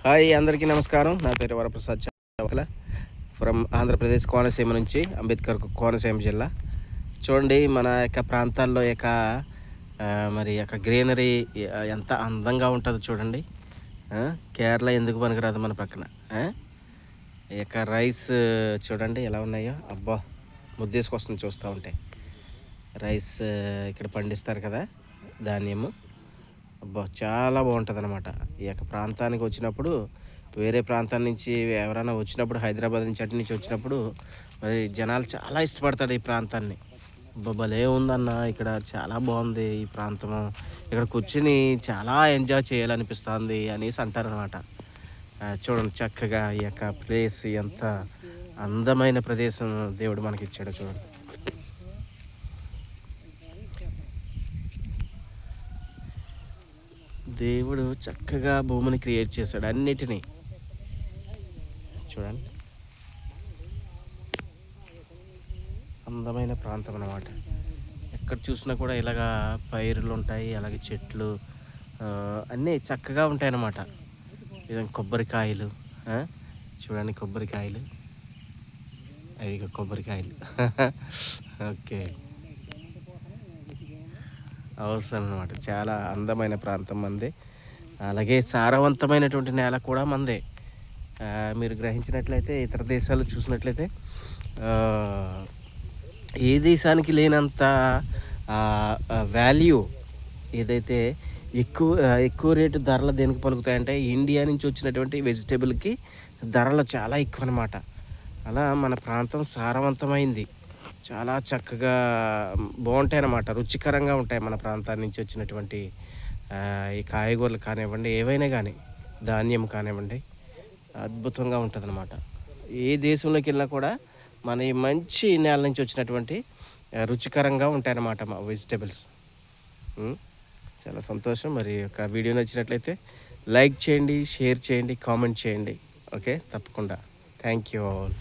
Hi అందరికీ నమస్కారం. నా పేరు వరప్రసాద్ చావకల ఫ్రమ్ ఆంధ్రప్రదేశ్ కోనసీమ నుంచి అంబేద్కర్ కోనసీమ జిల్లా. చూడండి మన యొక్క ప్రాంతాల్లో మరి యొక్క గ్రీనరీ ఎంత అందంగా ఉంటుందో చూడండి. కేరళ ఎందుకు పనికిరాదు మన పక్కన. ఈ యొక్క రైస్ చూడండి ఎలా ఉన్నాయో, అబ్బా ముద్దేసుకొస్తుంది చూస్తూ ఉంటే. రైస్ ఇక్కడ పండిస్తారు కదా, ధాన్యము. అబ్బా చాలా బాగుంటుందన్నమాట. ఈ యొక్క ప్రాంతానికి వచ్చినప్పుడు, వేరే ప్రాంతం నుంచి ఎవరైనా వచ్చినప్పుడు, హైదరాబాద్ నుంచి అటు నుంచి వచ్చినప్పుడు మరి జనాలు చాలా ఇష్టపడతాడు ఈ ప్రాంతాన్ని. భలే ఉందన్న, ఇక్కడ చాలా బాగుంది ఈ ప్రాంతము, ఇక్కడ కూర్చుని చాలా ఎంజాయ్ చేయాలనిపిస్తుంది అనేసి అంటారనమాట. చూడండి చక్కగా ఈ యొక్క ప్లేస్ ఎంత అందమైన ప్రదేశం దేవుడు మనకి ఇచ్చాడో చూడండి. దేవుడు చక్కగా భూమిని క్రియేట్ చేశాడు అన్నిటినీ. చూడండి అందమైన ప్రాంతం అన్నమాట. ఎక్కడ చూసినా కూడా ఇలాగా పైరులు ఉంటాయి, అలాగే చెట్లు అన్నీ చక్కగా ఉంటాయి అన్నమాట. ఇదంతా కొబ్బరికాయలు, చూడండి కొబ్బరికాయలు, అవి కొబ్బరికాయలు. ఓకే, అవసరం అనమాట. చాలా అందమైన ప్రాంతం మంది, అలాగే సారవంతమైనటువంటి నేల కూడా మందే. మీరు గ్రహించినట్లయితే, ఇతర దేశాలు చూసినట్లయితే ఏ దేశానికి లేనంత వాల్యూ ఏదైతే ఎక్కువ రేటు ధరలు దేనికి పలుకుతాయంటే, ఇండియా నుంచి వచ్చినటువంటి వెజిటేబుల్కి ధరలు చాలా ఎక్కువ అనమాట. అలా మన ప్రాంతం సారవంతమైంది, చాలా చక్కగా బాగుంటాయి అన్నమాట, రుచికరంగా ఉంటాయి మన ప్రాంతాల నుంచి వచ్చినటువంటి ఈ కాయగూరలు కానివ్వండి, ఏవైనా కానీ, ధాన్యం కానివ్వండి, అద్భుతంగా ఉంటుందన్నమాట. ఏ దేశంలోకి వెళ్ళినా కూడా మన ఈ మంచి నేల నుంచి వచ్చినటువంటి రుచికరంగా ఉంటాయన్నమాట మా వెజిటేబుల్స్. చాలా సంతోషం. మరి ఒక వీడియో నచ్చినట్లయితే లైక్ చేయండి, షేర్ చేయండి, కామెంట్ చేయండి. ఓకే, తప్పకుండా. Thank you all.